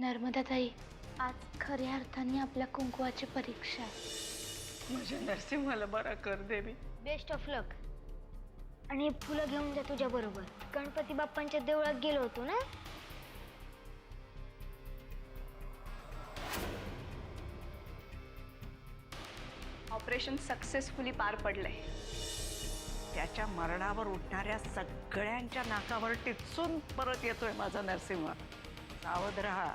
नर्मदाताई, आज खऱ्या अर्थाने आपल्या कुंकवाची परीक्षा आहे. माझ्या नरसिंहाला बरा कर देवी. बेस्ट ऑफ लक. आणि फुलं घेऊन जा तुझ्या बरोबर. गणपती बाप्पांच्या देवळात गेलो होतो ना. ऑपरेशन सक्सेसफुली पार पडलंय. त्याच्या मरणावर उठणाऱ्या सगळ्यांच्या नाकावर टिचून परत येतोय माझा नरसिंह. सावध राहा.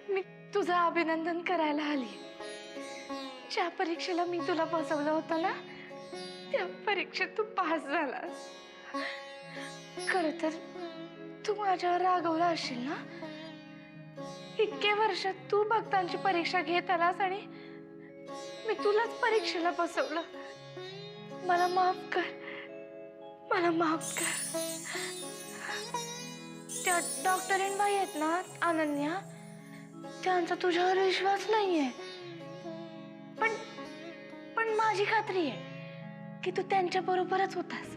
मी तुझं अभिनंदन करायला आली. ज्या परीक्षेला मी तुला बसवलं होतं ना, त्या परीक्षेत तू पास झालास. खरं तर तू माझ्यावर रागवला असशील ना. इतके वर्षात तू भक्तांची परीक्षा घेत आलास आणि मी तुलाच परीक्षेला बसवलं. मला माफ कर, मला माफ कर. त्या डॉक्टरीण बाई आहेत ना अनन्या, त्यांचा तुझ्यावर विश्वास नाहीये. पण माझी खात्री आहे की तू त्यांच्या बरोबरच होतास,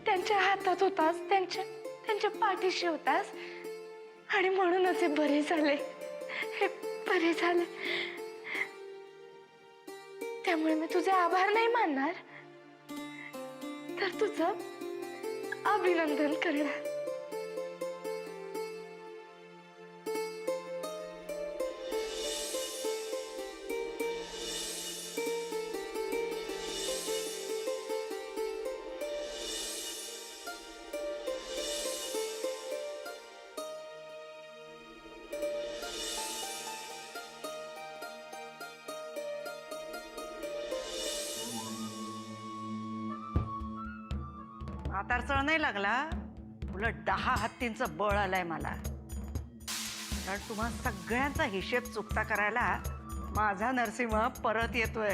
त्यांच्या हातात होतास, त्यांच्या पाठीशी होतास. आणि म्हणूनच हे बरे झाले, हे बरे झाले. त्यामुळे मी तुझे आभार नाही मानणार, तर तुझं अभिनंदन करणार. म्हातारचळ नाही लागला, उलट 10 हत्तींचं बळ आलंय मला. कारण तुम्हा सगळ्यांचा हिशेब चुकता करायला माझा नरसिंह परत येतोय.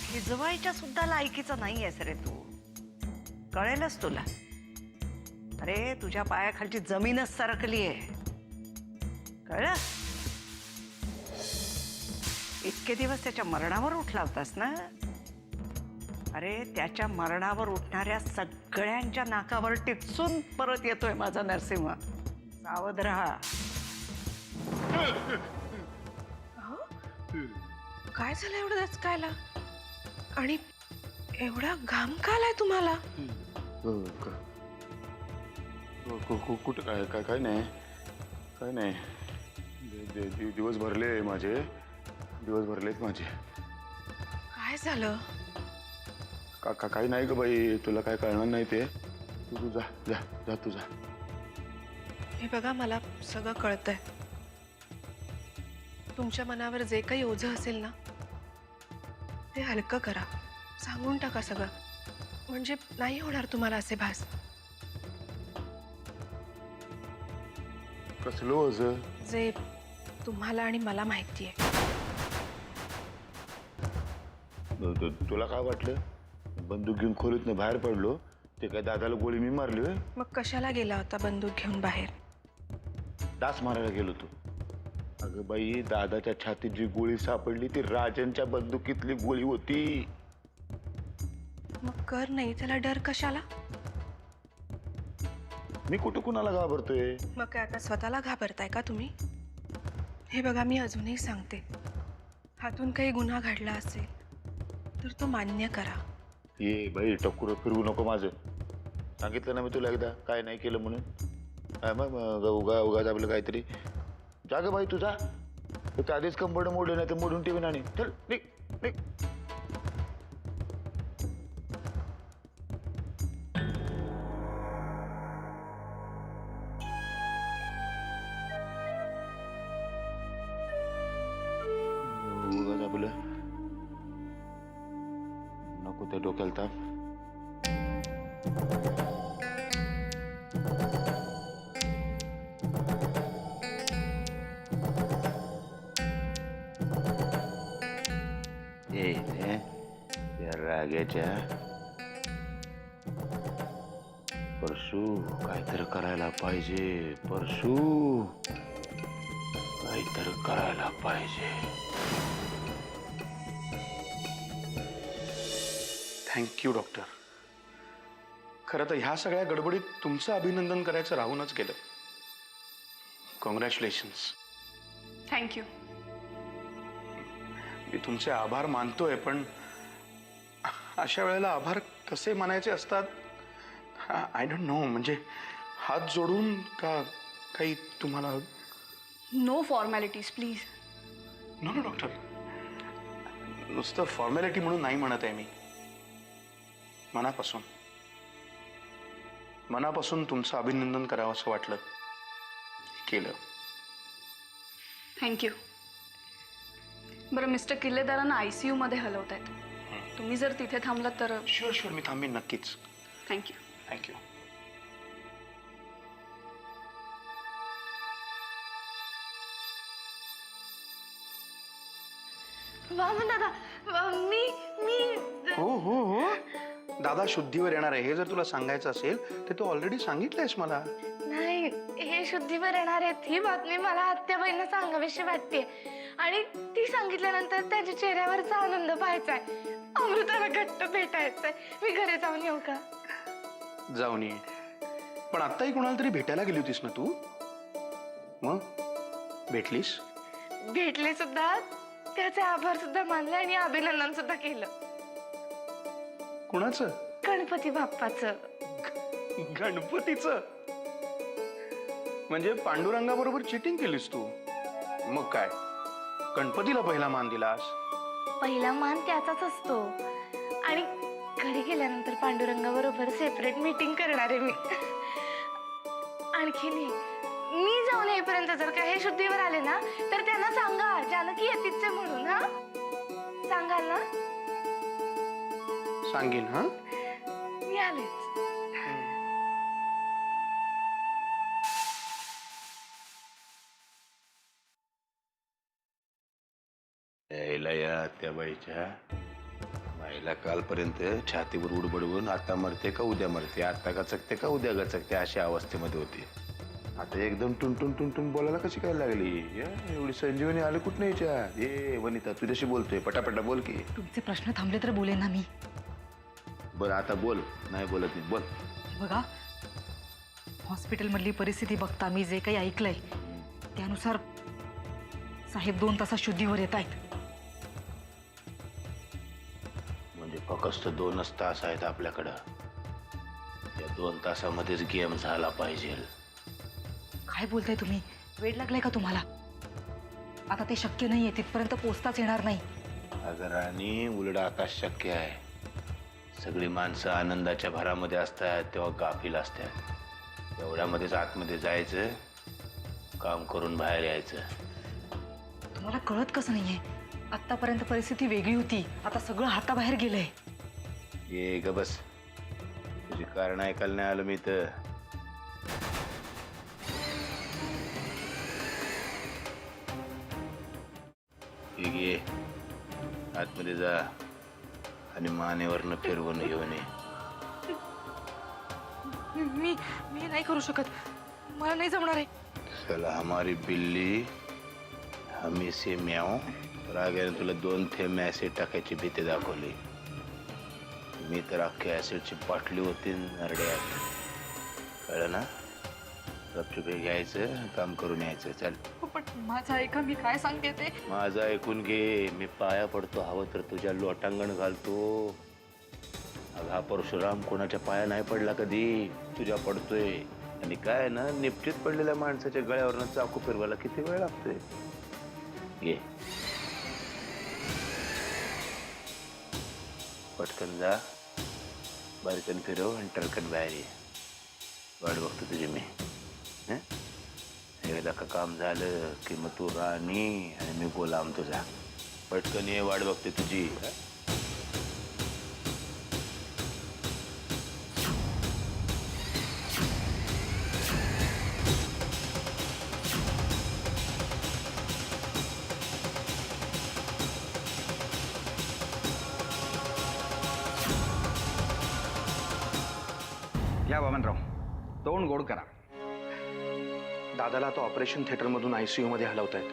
हिजवायच्या सुद्धा लायकीचा नाही आहेस रे तू, कळेलच तुला. अरे तुझ्या पायाखालची जमीनच सरकली आहे, कळलं? इतके दिवस त्याच्या मरणावर उठला होतास ना. अरे त्याच्या मरणावर उठणाऱ्या सगळ्यांच्या नाकावर टिचून परत येतोय माझा नरसिंह. सावध राहा. काय झालं एवढं दचकायला? आणि एवढा घाम का आलाय तुम्हाला? कुठं काय काय नाही, काय नाही. दिवस भरले माझे, दिवस भरलेत माझे. काय झालं? काही नाही ग बाई, तुला काय कळणार नाही ते. तू जा जा जा तू जा. हे बघा, मला सगळं कळतंय. तुमच्या मनावर जे काही ओझं असेल ना, ते हलकं करा. सांगून टाका सगळं, म्हणजे नाही होणार तुम्हाला असे भास. कसलं ओझं? जे तुम्हाला आणि मला माहिती आहे. तुला काय वाटलं? बंदूक घेऊन खोलीतनं बाहेर पडलो ते काय दादाला गोळी मी मारली होय? मग कशाला गेला होता बंदूक घेऊन बाहेर? डास मारायला गेलो तू. अगं बाई, दादाच्या छातीत जी गोळी सापडली ती राजनच्या बंदुकीतली गोळी होती. मग कर नाही त्याला डर कशाला? मी कुठं कुणाला घाबरतोय? मग काय आता स्वतःला घाबरताय का तुम्ही? हे बघा, मी अजूनही सांगते, हातून काही गुन्हा घडला असेल तर तो मान्य करा. ये बाई, टक्कुर फिरवू नको माझं. सांगितलं ना मी तुला एकदा, काय नाही केलं म्हणून. काय मग उगा आपलं काहीतरी. जा ग बाई तुझा. ते आधीच कंबरड मोडले नाही तर मोडून ठेवी आणि चल निघ निघ. उगाच आपलं नको त्या डोक्याला ताप. त्या राग्याच्या परशू काहीतरी करायला पाहिजे. परशू काहीतरी करायला पाहिजे. Thank you doctor. खरं तर ह्या सगळ्या गडबडीत तुमचं अभिनंदन करायचं राहूनच गेलं. कॉंग्रॅच्युलेशन्स. थँक्यू. मी तुमचे आभार मानतोय, पण अशा वेळेला आभार कसे मानायचे असतात आय डोंट नो. म्हणजे हात जोडून का काही तुम्हाला. No formalities please. No no doctor, नुसतं फॉर्मॅलिटी म्हणून नाही म्हणत आहे मी. मनापासून मनापासून तुमचं अभिनंदन करावं असं वाटलं, केलं. थँक्यू. बरं, मिस्टर किल्लेदारांना ICU मध्ये हलवत आहेत. तुम्ही जर तिथे थांबलात तर. शुअर शुअर, मी थांबेन नक्कीच. थँक्यू. थँक्यू. वामन दादा, मी मी हो हो हो, दादा शुद्धीवर येणार आहे हे जर तुला सांगायचं असेल तर तू ऑलरेडी सांगितलंयस मला. नाही, हे शुद्धीवर येणार आहेत ही बातमी मला आत्याबाईंना सांगावीशी वाटते. आणि ती सांगितल्यानंतर त्याच्या चेहऱ्यावरचा आनंद पाहायचाय. अमृताला घट्ट भेटायचंय. मी घरी जाऊन येऊ का? जाऊन ये. पण आत्ताही कोणाला तरी भेटायला गेली होतीस ना तू? मग भेटलीस? भेटले सुद्धा, त्याचे आभार सुद्धा मानले आणि अभिनंदन सुद्धा केलं. कुणाचं? गणपती बाप्पाचं. गणपतीचं? म्हणजे पांडुरंगाबरोबर चिटिंग केलीस तू? मग काय, गणपतीला पहिला मान दिलास? पहिला मान त्याचाच असतो. आणि घरी गेल्यानंतर पांडुरंगाबरोबर सेपरेट मीटिंग करणार आहे मी. आणखीन मी जाऊन येईपर्यंत जर का हे शुद्धीवर आले ना तर त्यांना सांगा जानकी येतीच म्हणून. हा, सांगाल ना? सांगेन. हा, मी आलेच. यायला या त्या बाईच्या बाईला कालपर्यंत छातीवर उडबडवून आता मरते का उद्या मरते, आता गचकते का उद्या गचकते अशा अवस्थेमध्ये होती. आता एकदम टुनटुन टुनटुन बोलायला कशी काय लागली? एवढी संजीवनी आली कुठं नाही याच्यात? ए वनिता, तुझ्याशी बोलतोय, पटापटा बोल की. तुमचे प्रश्न थांबले तर बोलेन ना मी. बरं आता बोल. नाही बोलत नाही, बोल. बघा, हॉस्पिटलमधली परिस्थिती बघता मी जे काही ऐकलंय त्यानुसार साहेब 2 तासात शुद्धीवर येत आहेत. म्हणजे फक्त 2च तास आहेत आपल्याकडं. या 2 तासामध्येच गेम झाला पाहिजे. काय बोलताय तुम्ही? वेळ लागलाय का तुम्हाला? आता ते शक्य नाहीये, तिथपर्यंत पोचताच येणार नाही. अगं राणी, उलट आकाश शक्य आहे. सगळी माणसं आनंदाच्या भरामध्ये असतात तेव्हा गाफील असतात. एवढ्यामध्येच आतमध्ये जायचं, काम करून बाहेर यायचं. तुम्हाला कळत कसं नाहीये? आतापर्यंत परिस्थिती वेगळी होती, आता सगळं हाताबाहेर गेलंय. ये ग बस, तुझी कारण ऐकायला नाही आलं मी तर. ठीक आहे, आतमध्ये जा आणि मानेवरनं फिरवून घेऊन ये. मी मी नाही करू शकत, मला नाही जमणार आहे. चला हमारी बिल्ली हमी से म्याव. रागाने तुला 2 थेंब ऍसिड टाकायची भीती दाखवली. मी तर अख्खी ऍसिडची बाटली होती नरड्यात. कळलं ना? गपचूप घ्यायचं, काम करून यायचं. चल. पण माझं ऐका, मी काय सांगते ते. माझं ऐकून घे. मी पाया पडतो, हवं तर तुझ्या लोटांगण घालतो. अगं हा परशुराम कोणाच्या पाया नाही पडला कधी, तुझ्या पडतोय. आणि काय ना, निपटीत पडलेल्या माणसाच्या गळ्यावरनं चाकू फिरवायला किती वेळ लागतोय. घे, पटकन जा, बारकन फिरव आणि टरकन बाहेर ये. वाट बघतो तुझी मी. एकदा का काम झालं की मग तू राणी आणि मी गुलाम तुझा. पटकन ये, वाट बघते तुझी. या वामनराव, तोंड गोड करा. दादाला आता ऑपरेशन थिएटर मधून ICU मध्ये हलवतायत.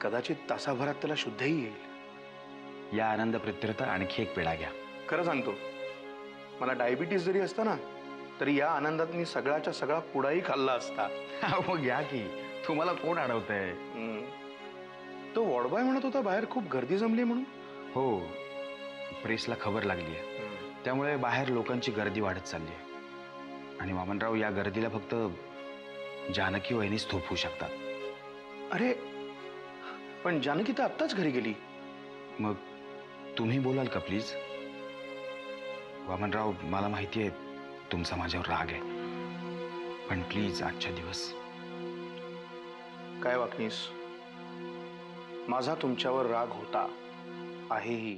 कदाचित तासाभरात त्याला शुद्धही येईल. या आनंद प्रित्यर्थ आणखी एक पेढा घ्या. खरं सांगतो, मला डायबिटीस जरी असता ना तरी या आनंदात मी सगळ्याच्या सगळा पुडाही खाल्ला असता. मग घ्या की, तुम्हाला कोण अडवतंय? तो वॉर्डबॉय म्हणत होता बाहेर खूप गर्दी जमली म्हणून. हो, प्रेसला खबर लागली आहे, त्यामुळे बाहेर लोकांची गर्दी वाढत चालली आहे. आणि वामनराव, या गर्दीला फक्त जानकी वहिनीच थोपवू शकतात. अरे पण जानकी तर आत्ताच घरी गेली. मग तुम्ही बोलाल का प्लीज? वामनराव, मला माहिती आहे तुमचा माझ्यावर राग आहे, पण प्लीज आजच्या दिवस. काय वाकनीस, माझा तुमच्यावर राग होता, आहेही.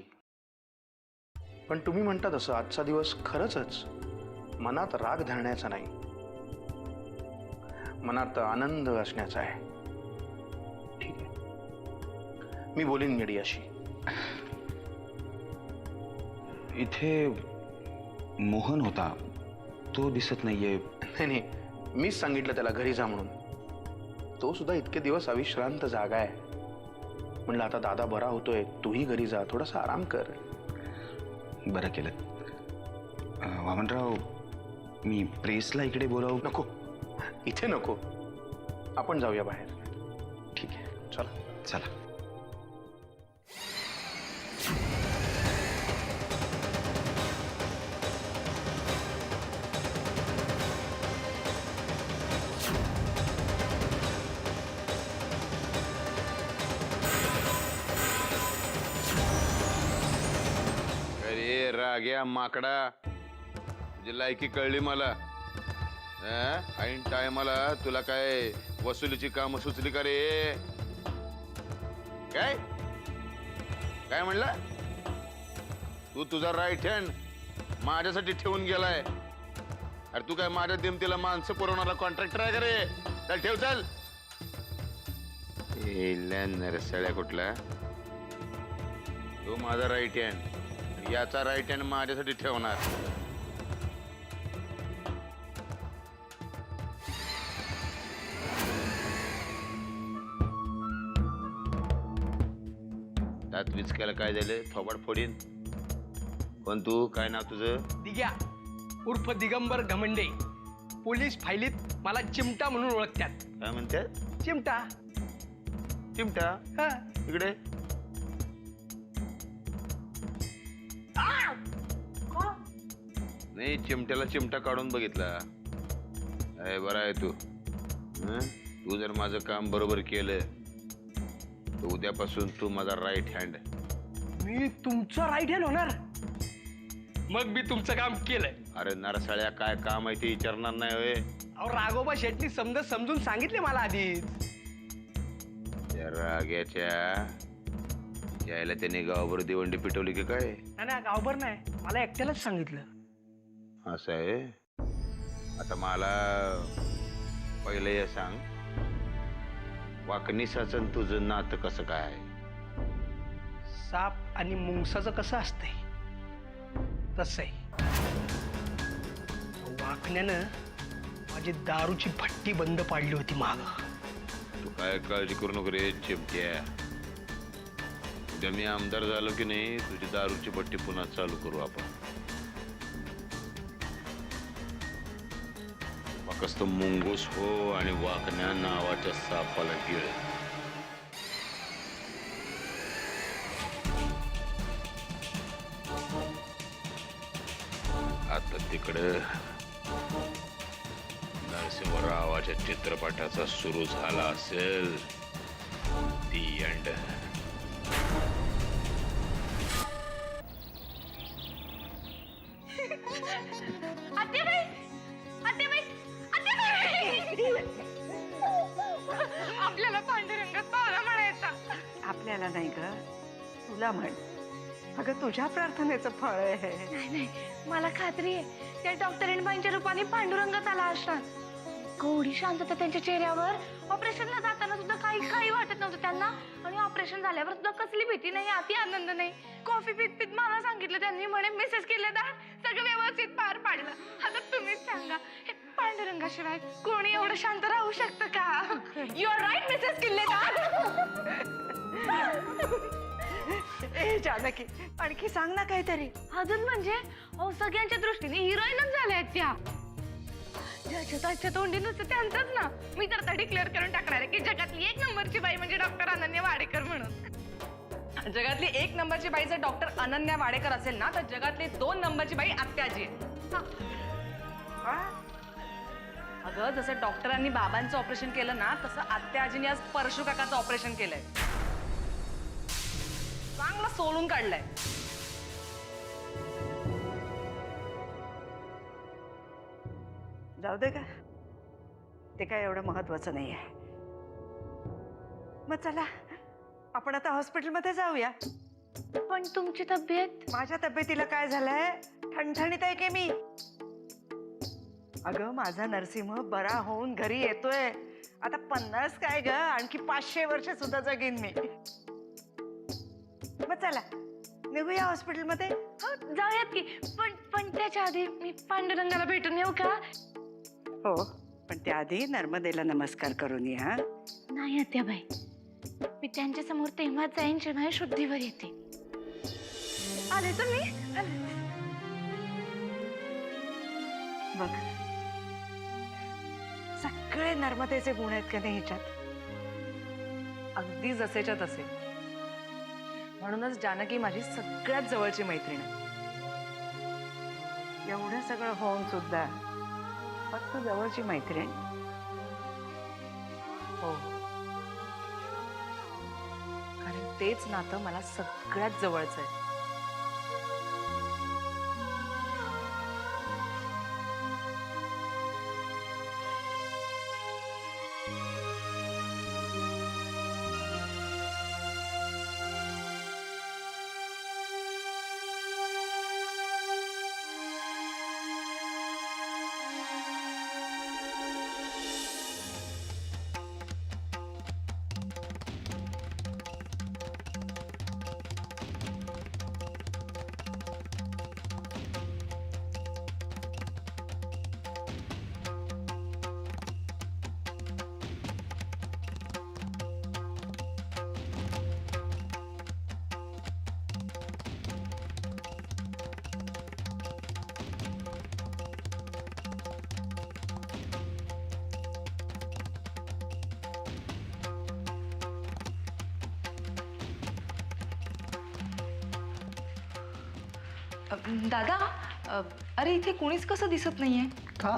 पण तुम्ही म्हणता तसं आजचा दिवस खरंच मनात राग धरण्याचा नाही, मनात आनंद असण्याचा आहे. ठीक आहे, मी बोलीन मीडियाशी. इथे मोहन होता, तो दिसत नाहीये. नाही, मीच सांगितलं त्याला घरी जा म्हणून. तो सुद्धा इतके दिवस अविश्रांत जागा आहे. म्हणलं आता दादा बरा होतोय, तूही घरी जा, थोडासा आराम कर. बरं केलं. वामनराव, मी प्रेसला इकडे बोलावू? नको, इथे नको, आपण जाऊया बाहेर. ठीक आहे, चला. चला. अरे राग्या माकडा, तुझी लायकी कळली मला. ऐन टायमाला तुला काय वसुलीची काम सुचली का रे? काय काय म्हणला तू? तुझा राईट हँड माझ्यासाठी ठेवून गेलाय. अरे तू काय माझ्या दिमतीला माणसं पुरवणारा कॉन्ट्रॅक्टर आहे का रे? चल ठेव, चल. नरसळ्या कुठला तो माझा राईट हँड, याचा राईट हँड माझ्यासाठी ठेवणार. त्यात विचकायला काय झालं? थोबाड फोडीन. कोण तू? काय नाव तुझं? दिग्या उर्फ दिगंबर घमंडे. पोलीस फायलीत मला चिमटा म्हणून ओळखतात. काय म्हणतात? चिमटा. चिमटा? हा. इकडे नाही, चिमट्याला चिमटा काढून बघितला. अरे बरा आहे तू. तू जर माझं काम बरोबर केलं तर उद्यापासून तू माझा राईट हँड. मी तुमचा राईट हँड होणार? मग मी तुमचं काम केलंय. अरे नरसाळ्या, काय काम आहे ते विचारणार नाही होय? अहो, राघोबा शेटनी समजून सांगितले मला आधीच. त्या राग्याच्या यायला त्याने गावावर दिवंडी पिटवली की काय? नाही, गावभर नाही, मला एकट्यालाच सांगितलं. असं आहे. आता मला पहिले हे सांग, वाकनिसाचं तुझं नातं कसं काय? साप आणि मुंगसाचं कसं असतंय तसं आहे. वाकण्यानं माझी दारूची भट्टी बंद पाडली होती माग. तू काय काळजी करू नको रे चिमट्या. उद्या मी आमदार झालो की नाही, तुझी दारूची भट्टी पुन्हा चालू करू आपण. वाकस्त मुंगूस हो आणि वाकण्या नावाच्या सापाला गिळ. आता तिकडं नरसिंहरावाच्या चित्रपटाचा सुरू झाला असेल. दी एंड. आपल्याला पांडुरंगात पावला म्हणायचा. आपल्याला नाही ग, तुला म्हण. अगं तुझ्या प्रार्थनेचं फळ आहे. नाही, मला खात्री आहे त्या डॉक्टरीणबाईंच्या रूपाने पांडुरंगात आला असणार. एवढी शांतता त्यांच्या चेहऱ्यावर. ऑपरेशनला जाताना सुद्धा काही वाटत नव्हतं त्यांना, आणि ऑपरेशन झाल्यावर सुद्धा कसली भीती नाही, अति आनंद नाही. कॉफी पित मला सांगितलं त्यांनी, म्हणे मिसेस किल्लेदार सगळं व्यवस्थित पार पाडलं. आता तुम्हीच सांगा, हे पांडुरंगाशिवाय कोणी एवढं शांत राहू शकतं का? यू आर राईट मिसेस किल्लेदार. जानकी आणखी सांग ना काहीतरी. अजून म्हणजे अहो सगळ्यांच्या दृष्टीने हिरोईनच झाल्या त्या. ज्याच्या त्याच्या तोंडी नुसतं त्यांचंच ना. मी तर आता डिक्लेअर करून टाकणार आहे की जगातली 1 नंबरची बाई म्हणजे डॉक्टर अनन्या वाडेकर म्हणून. जगातली 1 नंबरची बाई जर डॉक्टर अनन्या वाडेकर असेल ना तर जगातली 2 नंबरची बाई आत्याजी आहे. अगं जसं डॉक्टरांनी बाबांचं ऑपरेशन केलं ना तसं आत्याजीने आज परशु काकाचं ऑपरेशन केलंय. चांगलं सोलून काढलंय. जाऊ दे का, ते काय एवढं महत्वाचं नाहीये. मग चला आपण आता हॉस्पिटलमध्ये जाऊया. पण तुमची तब्येत. माझ्या तब्येतीला काय झालंय, ठणठणीत आहे की मी. अगं माझा नरसिंह बरा होऊन घरी येतोय. आता 50 काय ग, आणखी 500 वर्ष सुद्धा जगीन मी. मग चला निघूया हॉस्पिटलमध्ये. हो जाऊयात की. पण त्याच्या आधी मी पांडुरंगाला भेटून येऊ का? हो पण त्याआधी नर्मदेला नमस्कार करून ये. हा नाही आत्याबाई, मी त्यांच्या समोर तेव्हाच जाईन जेव्हा शुद्धीवर येते. आले तुम्ही. बघ सगळे नर्मदेचे गुण आहेत का नाही ह्याच्यात. अगदी जसेच्या तसे. म्हणूनच जानकी माझी सगळ्यात जवळची मैत्रीण आहे. एवढं सगळं होऊन सुद्धा फक्त जवळची मैत्रीण. हो कारण तेच नातं मला सगळ्यात जवळचं आहे. दादा अरे इथे कोणीच कसं दिसत नाहीये का?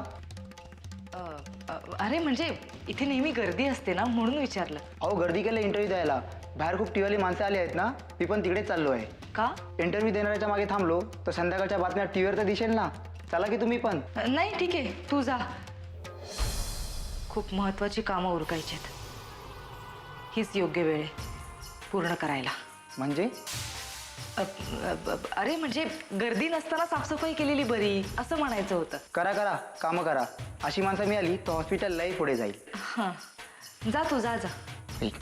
अरे म्हणजे इथे नेहमी गर्दी असते ना म्हणून विचारलं. अहो गर्दी केलं इंटरव्ह्यू द्यायला. बाहेर खूप टीवाली माणसं आली आहेत ना, मी पण तिकडेच चाललो आहे. का? इंटरव्ह्यू देणाऱ्याच्या मागे थांबलो तर संध्याकाळच्या बातम्या टीव्हीवर तर दिसेल ना. चला की तुम्ही पण. नाही ठीक आहे तू जा. खूप महत्वाची कामं उरकायची आहेत. हीच योग्य वेळ आहे पूर्ण करायला. म्हणजे अरे म्हणजे गर्दी नसताना साफसफाई केलेली बरी असं म्हणायचं होतं. करा करा कामं करा. अशी माणसं मिळाली तर हॉस्पिटल लई पुढे जाईल. हां जा तू जा जा. ठीक.